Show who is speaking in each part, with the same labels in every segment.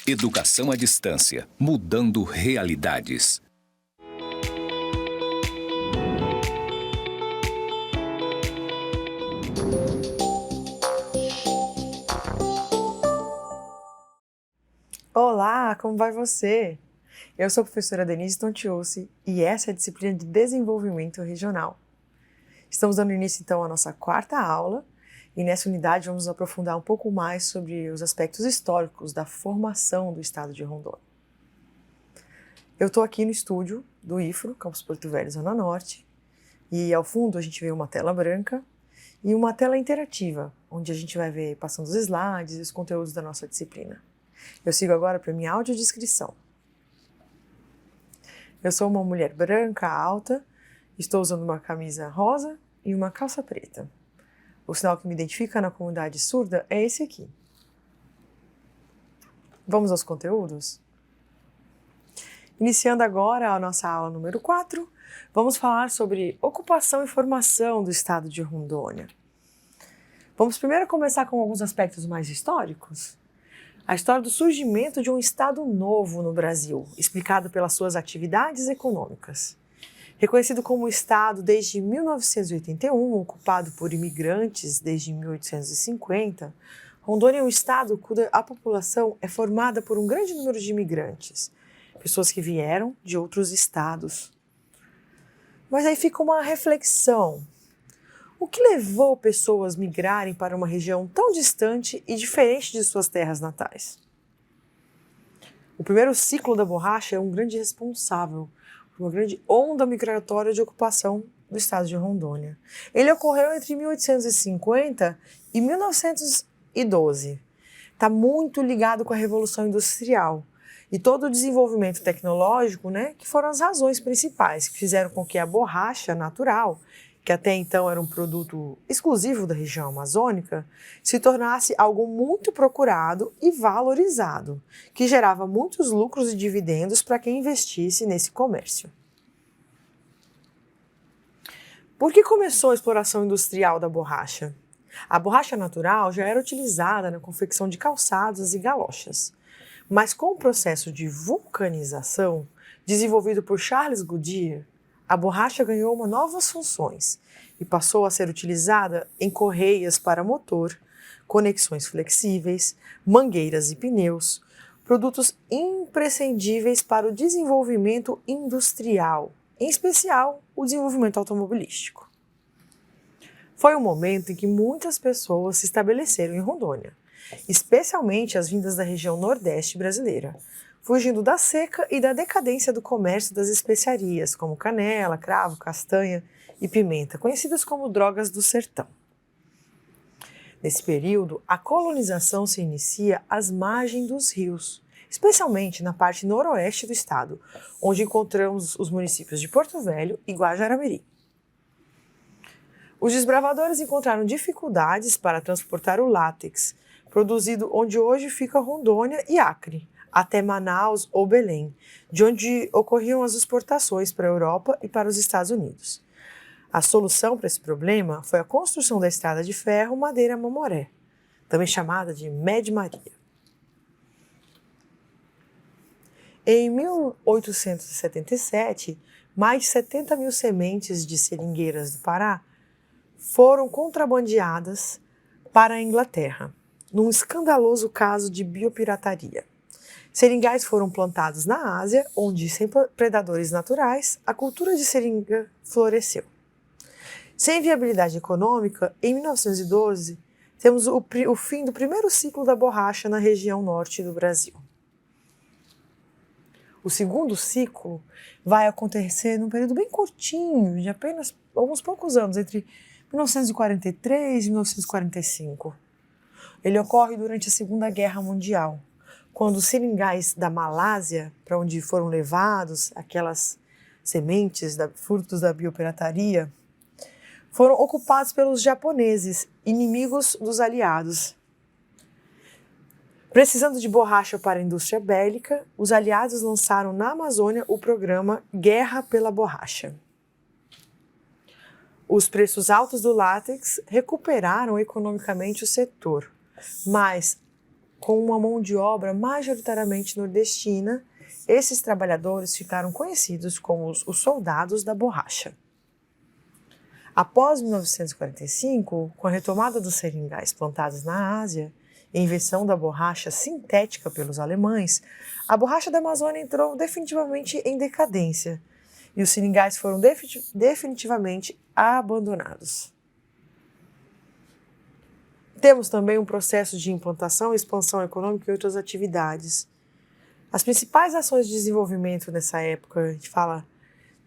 Speaker 1: Educação à distância, mudando realidades.
Speaker 2: Olá, como vai você? Eu sou a professora Denise Tontiossi e essa é a disciplina de Desenvolvimento Regional. Estamos dando início então à nossa quarta aula e nessa unidade vamos aprofundar um pouco mais sobre os aspectos históricos da formação do estado de Rondônia. Eu estou aqui no estúdio do IFRO, Campus Porto Velho, Zona Norte, e ao fundo a gente vê uma tela branca e uma tela interativa, onde a gente vai ver passando os slides e os conteúdos da nossa disciplina. Eu sigo agora para minha audiodescrição. Eu sou uma mulher branca, alta, estou usando uma camisa rosa e uma calça preta. O sinal que me identifica na comunidade surda é esse aqui. Vamos aos conteúdos? Iniciando agora a nossa aula número 4, vamos falar sobre ocupação e formação do estado de Rondônia. Vamos primeiro começar com alguns aspectos mais históricos. A história do surgimento de um estado novo no Brasil, explicado pelas suas atividades econômicas. Reconhecido como estado desde 1981, ocupado por imigrantes desde 1850, Rondônia é um estado cuja a população é formada por um grande número de imigrantes, pessoas que vieram de outros estados. Mas aí fica uma reflexão. O que levou pessoas a migrarem para uma região tão distante e diferente de suas terras natais? O primeiro ciclo da borracha é um grande responsável por uma grande onda migratória de ocupação do estado de Rondônia. Ele ocorreu entre 1850 e 1912. Está muito ligado com a Revolução Industrial e todo o desenvolvimento tecnológico, que foram as razões principais que fizeram com que a borracha natural, que até então era um produto exclusivo da região amazônica, se tornasse algo muito procurado e valorizado, que gerava muitos lucros e dividendos para quem investisse nesse comércio. Por que começou a exploração industrial da borracha? A borracha natural já era utilizada na confecção de calçados e galochas, mas com o processo de vulcanização desenvolvido por Charles Goodyear, a borracha ganhou novas funções e passou a ser utilizada em correias para motor, conexões flexíveis, mangueiras e pneus, produtos imprescindíveis para o desenvolvimento industrial, em especial o desenvolvimento automobilístico. Foi um momento em que muitas pessoas se estabeleceram em Rondônia, especialmente as vindas da região nordeste brasileira, fugindo da seca e da decadência do comércio das especiarias, como canela, cravo, castanha e pimenta, conhecidas como drogas do sertão. Nesse período, a colonização se inicia às margens dos rios, especialmente na parte noroeste do estado, onde encontramos os municípios de Porto Velho e Guajará-Mirim. Os desbravadores encontraram dificuldades para transportar o látex, produzido onde hoje fica Rondônia e Acre, até Manaus ou Belém, de onde ocorriam as exportações para a Europa e para os Estados Unidos. A solução para esse problema foi a construção da estrada de ferro Madeira-Mamoré, também chamada de Média Maria. Em 1877, mais de 70 mil sementes de seringueiras do Pará foram contrabandeadas para a Inglaterra, num escandaloso caso de biopirataria. Seringais foram plantados na Ásia, onde, sem predadores naturais, a cultura de seringa floresceu. Sem viabilidade econômica, em 1912, temos o fim do primeiro ciclo da borracha na região norte do Brasil. O segundo ciclo vai acontecer num período bem curtinho, de apenas alguns poucos anos, entre 1943 e 1945. Ele ocorre durante a Segunda Guerra Mundial, quando os seringais da Malásia, para onde foram levados aquelas sementes, frutos da biopirataria, foram ocupados pelos japoneses, inimigos dos aliados. Precisando de borracha para a indústria bélica, os aliados lançaram na Amazônia o programa Guerra pela Borracha. Os preços altos do látex recuperaram economicamente o setor, mas com uma mão de obra majoritariamente nordestina. Esses trabalhadores ficaram conhecidos como os soldados da borracha. Após 1945, com a retomada dos seringais plantados na Ásia e a invenção da borracha sintética pelos alemães, a borracha da Amazônia entrou definitivamente em decadência e os seringais foram definitivamente abandonados. Temos também um processo de implantação, expansão econômica e outras atividades. As principais ações de desenvolvimento nessa época, a gente fala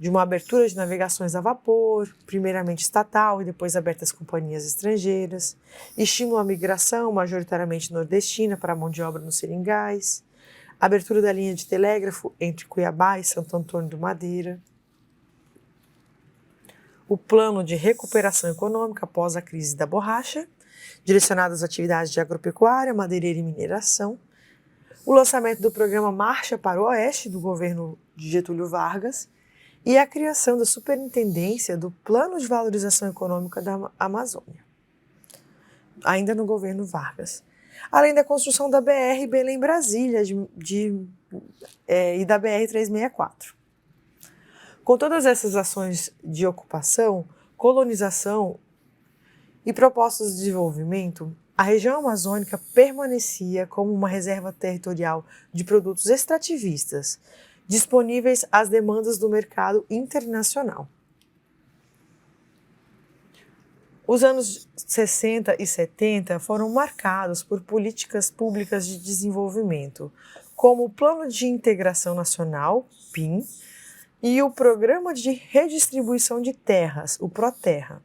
Speaker 2: de uma abertura de navegações a vapor, primeiramente estatal e depois aberta às companhias estrangeiras, estímulo à migração, majoritariamente nordestina, para a mão de obra nos seringais, abertura da linha de telégrafo entre Cuiabá e Santo Antônio do Madeira, o plano de recuperação econômica após a crise da borracha, direcionado às atividades de agropecuária, madeireira e mineração, o lançamento do programa Marcha para o Oeste do governo de Getúlio Vargas e a criação da Superintendência do Plano de Valorização Econômica da Amazônia, ainda no governo Vargas, além da construção da BR Belém-Brasília e da BR-364. Com todas essas ações de ocupação, colonização e propostas de desenvolvimento, a região amazônica permanecia como uma reserva territorial de produtos extrativistas, disponíveis às demandas do mercado internacional. Os anos 60 e 70 foram marcados por políticas públicas de desenvolvimento, como o Plano de Integração Nacional, PIN, e o Programa de Redistribuição de Terras, o PROTERRA,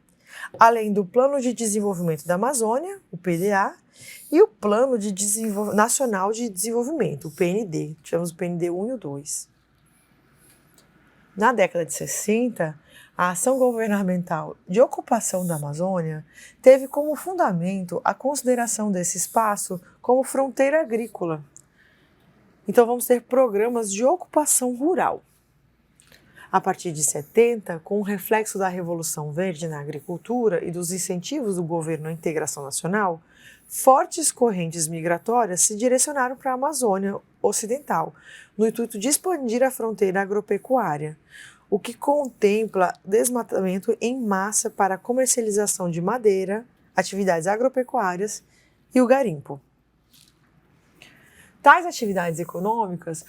Speaker 2: além do Plano de Desenvolvimento da Amazônia, o PDA, e o Plano Nacional de Desenvolvimento, o PND, chamamos o PND 1 e o 2. Na década de 60, a ação governamental de ocupação da Amazônia teve como fundamento a consideração desse espaço como fronteira agrícola. Então vamos ter programas de ocupação rural. A partir de 70, com o reflexo da Revolução Verde na agricultura e dos incentivos do governo à integração nacional, fortes correntes migratórias se direcionaram para a Amazônia Ocidental, no intuito de expandir a fronteira agropecuária, o que contempla desmatamento em massa para a comercialização de madeira, atividades agropecuárias e o garimpo. Tais atividades econômicas,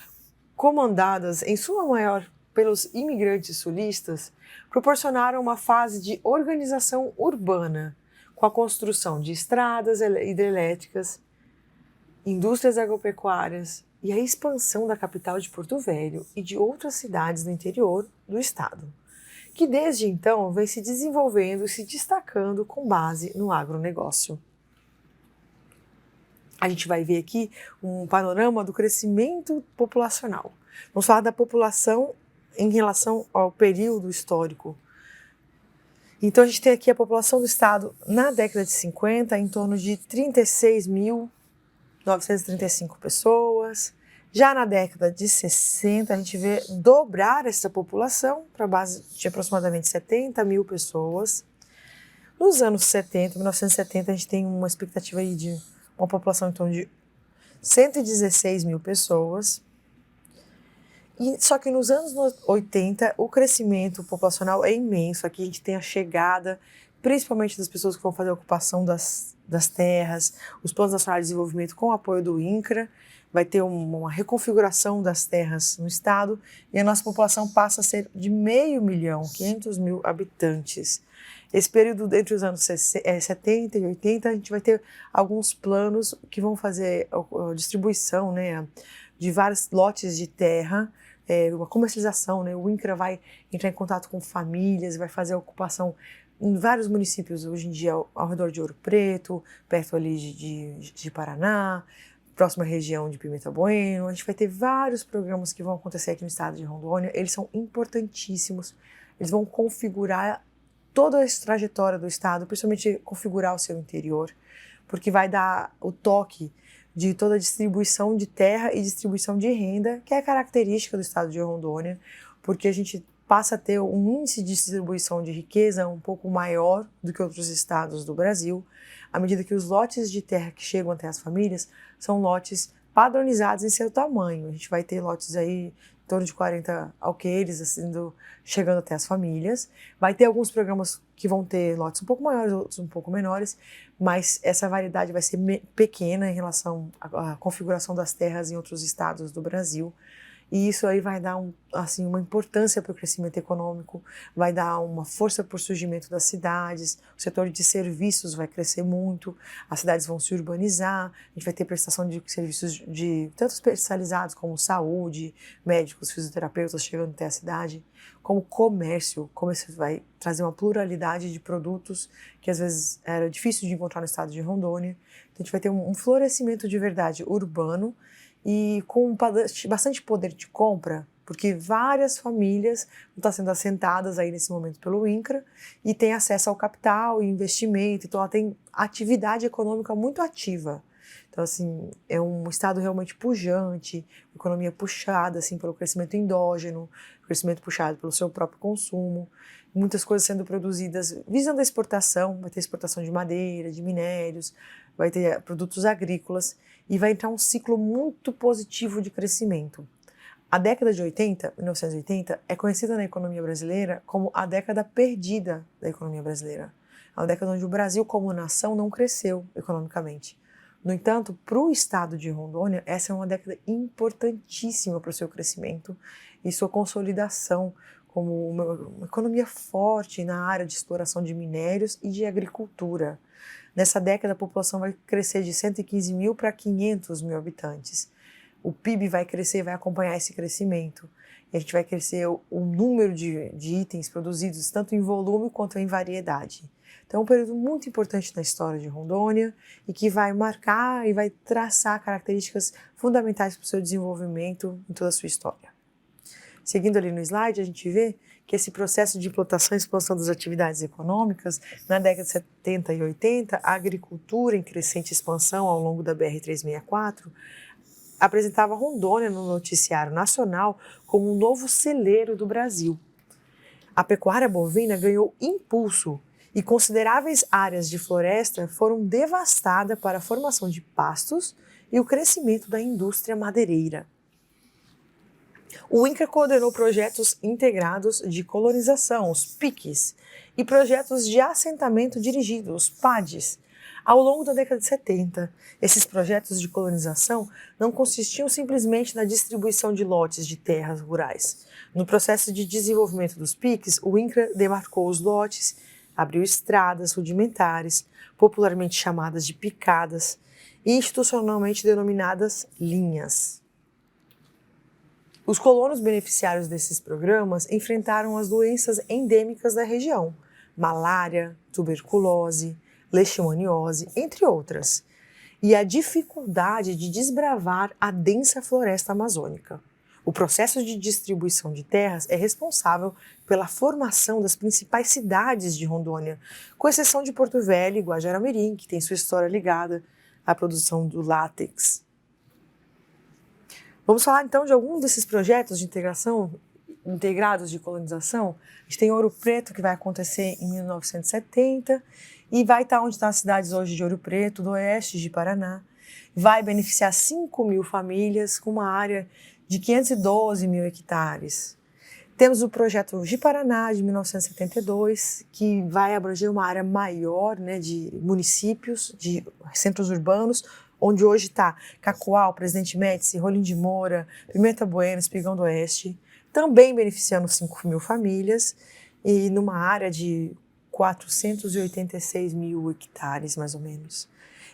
Speaker 2: comandadas em sua maior pelos imigrantes sulistas, proporcionaram uma fase de organização urbana, com a construção de estradas hidrelétricas, indústrias agropecuárias e a expansão da capital de Porto Velho e de outras cidades do interior do estado, que desde então vem se desenvolvendo e se destacando com base no agronegócio. A gente vai ver aqui um panorama do crescimento populacional. Vamos falar da população em relação ao período histórico. Então a gente tem aqui a população do estado na década de 50 em torno de 36.935 pessoas. Já na década de 60 a gente vê dobrar essa população para a base de aproximadamente 70 mil pessoas. Nos anos 70, 1970, a gente tem uma expectativa aí de uma população em torno de 116 mil pessoas. Só que nos anos 80, o crescimento populacional é imenso. Aqui a gente tem a chegada, principalmente das pessoas que vão fazer a ocupação das terras, os planos nacionais de desenvolvimento com o apoio do INCRA, vai ter uma reconfiguração das terras no estado e a nossa população passa a ser de 500.000, 500 mil habitantes. Esse período entre os anos 70 e 80, a gente vai ter alguns planos que vão fazer a distribuição, né, de vários lotes de terra, uma comercialização, né? O INCRA vai entrar em contato com famílias, vai fazer a ocupação em vários municípios hoje em dia ao redor de Ouro Preto, perto ali de Paraná, próxima região de Pimenta Bueno. A gente vai ter vários programas que vão acontecer aqui no estado de Rondônia, eles são importantíssimos, eles vão configurar toda a trajetória do estado, principalmente configurar o seu interior, porque vai dar o toque de toda a distribuição de terra e distribuição de renda, que é característica do estado de Rondônia, porque a gente passa a ter um índice de distribuição de riqueza um pouco maior do que outros estados do Brasil, à medida que os lotes de terra que chegam até as famílias são lotes padronizados em seu tamanho. A gente vai ter lotes aí em torno de 40 alqueires chegando até as famílias. Vai ter alguns programas que vão ter lotes um pouco maiores, outros um pouco menores, mas essa variedade vai ser pequena em relação à configuração das terras em outros estados do Brasil. E isso aí vai dar uma importância para o crescimento econômico, vai dar uma força para o surgimento das cidades, o setor de serviços vai crescer muito, as cidades vão se urbanizar, a gente vai ter prestação de serviços tanto especializados como saúde, médicos, fisioterapeutas chegando até a cidade, como comércio vai trazer uma pluralidade de produtos que às vezes era difícil de encontrar no estado de Rondônia. Então a gente vai ter um florescimento de verdade urbano, e com bastante poder de compra, porque várias famílias estão sendo assentadas aí nesse momento pelo INCRA e têm acesso ao capital e investimento, então ela tem atividade econômica muito ativa. Então, assim, é um estado realmente pujante, economia puxada, assim, pelo crescimento endógeno, crescimento puxado pelo seu próprio consumo, muitas coisas sendo produzidas visando a exportação, vai ter exportação de madeira, de minérios, vai ter produtos agrícolas, e vai entrar um ciclo muito positivo de crescimento. A década de 1980, é conhecida na economia brasileira como a década perdida da economia brasileira. É uma década onde o Brasil, como nação, não cresceu economicamente. No entanto, para o estado de Rondônia, essa é uma década importantíssima para o seu crescimento e sua consolidação como uma economia forte na área de exploração de minérios e de agricultura. Nessa década, a população vai crescer de 115 mil para 500 mil habitantes. O PIB vai crescer, vai acompanhar esse crescimento. E a gente vai crescer o número de itens produzidos, tanto em volume quanto em variedade. Então, é um período muito importante na história de Rondônia e que vai marcar e vai traçar características fundamentais para o seu desenvolvimento em toda a sua história. Seguindo ali no slide, a gente vê que esse processo de implantação e expansão das atividades econômicas, na década de 70 e 80, a agricultura em crescente expansão ao longo da BR-364, apresentava Rondônia no noticiário nacional como um novo celeiro do Brasil. A pecuária bovina ganhou impulso e consideráveis áreas de floresta foram devastadas para a formação de pastos e o crescimento da indústria madeireira. O INCRA coordenou projetos integrados de colonização, os PICs, e projetos de assentamento dirigido, os PADs. Ao longo da década de 70, esses projetos de colonização não consistiam simplesmente na distribuição de lotes de terras rurais. No processo de desenvolvimento dos PICs, o INCRA demarcou os lotes, abriu estradas rudimentares, popularmente chamadas de picadas, e institucionalmente denominadas linhas. Os colonos beneficiários desses programas enfrentaram as doenças endêmicas da região, malária, tuberculose, leishmaniose, entre outras, e a dificuldade de desbravar a densa floresta amazônica. O processo de distribuição de terras é responsável pela formação das principais cidades de Rondônia, com exceção de Porto Velho e Guajará-Mirim, que tem sua história ligada à produção do látex. Vamos falar então de algum desses projetos de integração, integrados de colonização. A gente tem Ouro Preto, que vai acontecer em 1970 e vai estar onde estão as cidades hoje de Ouro Preto, do oeste de Paraná. Vai beneficiar 5 mil famílias com uma área de 512 mil hectares. Temos o projeto de Paraná, de 1972, que vai abranger uma área maior, né, de municípios, de centros urbanos, onde hoje está Cacoal, Presidente Médici, Rolim de Moura, Pimenta Bueno, Espigão do Oeste, também beneficiando 5 mil famílias e numa área de 486 mil hectares, mais ou menos.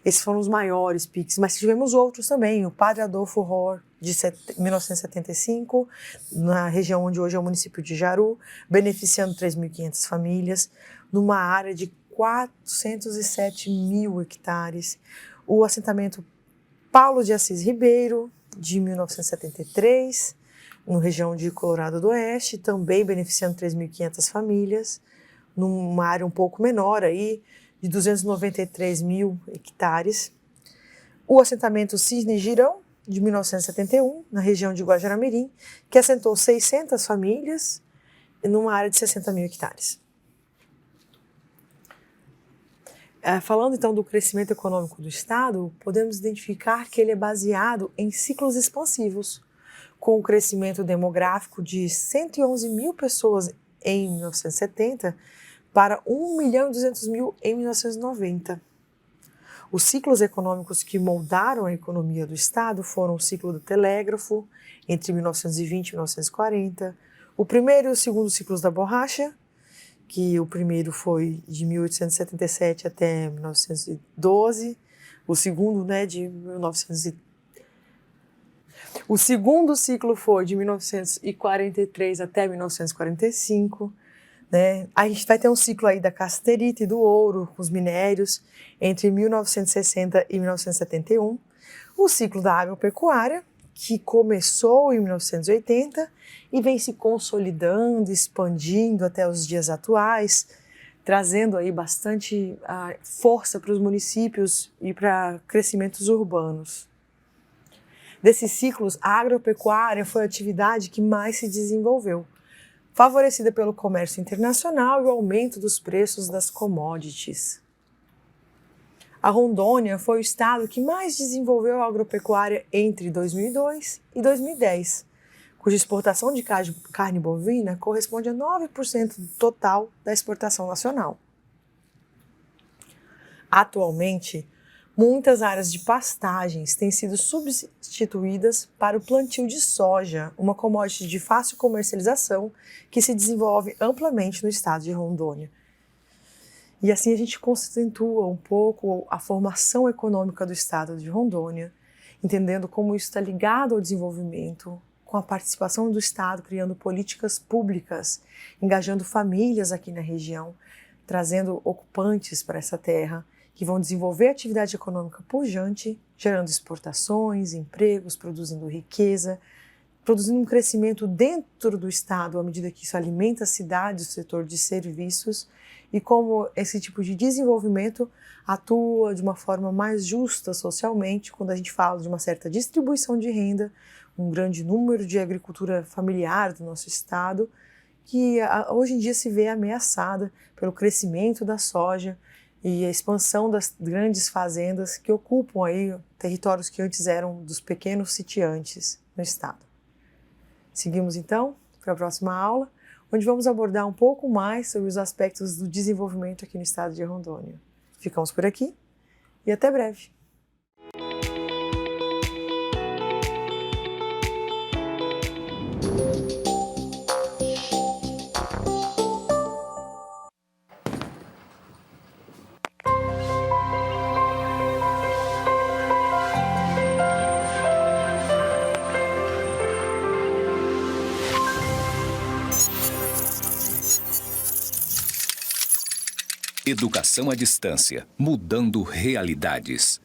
Speaker 2: Esses foram os maiores PICs, mas tivemos outros também, o Padre Adolfo Rohr, de 1975, na região onde hoje é o município de Jaru, beneficiando 3.500 famílias, numa área de 407 mil hectares. O assentamento Paulo de Assis Ribeiro, de 1973, na região de Colorado do Oeste, também beneficiando 3.500 famílias, numa área um pouco menor aí, de 293 mil hectares. O assentamento Cisne Girão, de 1971, na região de Guajará-Mirim, que assentou 600 famílias numa área de 60 mil hectares. Falando então do crescimento econômico do Estado, podemos identificar que ele é baseado em ciclos expansivos, com o crescimento demográfico de 111 mil pessoas em 1970 para 1.200.000 em 1990. Os ciclos econômicos que moldaram a economia do Estado foram o ciclo do telégrafo, entre 1920 e 1940, o primeiro e o segundo ciclos da borracha, que o primeiro foi de 1877 até 1912, o segundo, o segundo ciclo foi de 1943 até 1945, né? A gente vai ter um ciclo aí da cassiterita e do ouro, os minérios, entre 1960 e 1971, o ciclo da agropecuária, que começou em 1980 e vem se consolidando, expandindo até os dias atuais, trazendo aí bastante força para os municípios e para crescimentos urbanos. Desses ciclos, a agropecuária foi a atividade que mais se desenvolveu, favorecida pelo comércio internacional e o aumento dos preços das commodities. A Rondônia foi o estado que mais desenvolveu a agropecuária entre 2002 e 2010, cuja exportação de carne bovina corresponde a 9% do total da exportação nacional. Atualmente, muitas áreas de pastagens têm sido substituídas para o plantio de soja, uma commodity de fácil comercialização que se desenvolve amplamente no estado de Rondônia. E assim a gente constitua um pouco a formação econômica do estado de Rondônia, entendendo como isso está ligado ao desenvolvimento, com a participação do estado, criando políticas públicas, engajando famílias aqui na região, trazendo ocupantes para essa terra, que vão desenvolver atividade econômica pujante, gerando exportações, empregos, produzindo riqueza, produzindo um crescimento dentro do estado à medida que isso alimenta a cidade, o setor de serviços, e como esse tipo de desenvolvimento atua de uma forma mais justa socialmente, quando a gente fala de uma certa distribuição de renda, um grande número de agricultura familiar do nosso estado, que hoje em dia se vê ameaçada pelo crescimento da soja e a expansão das grandes fazendas que ocupam aí territórios que antes eram dos pequenos sitiantes no estado. Seguimos então para a próxima aula, onde vamos abordar um pouco mais sobre os aspectos do desenvolvimento aqui no estado de Rondônia. Ficamos por aqui e até breve!
Speaker 1: Educação à distância, mudando realidades.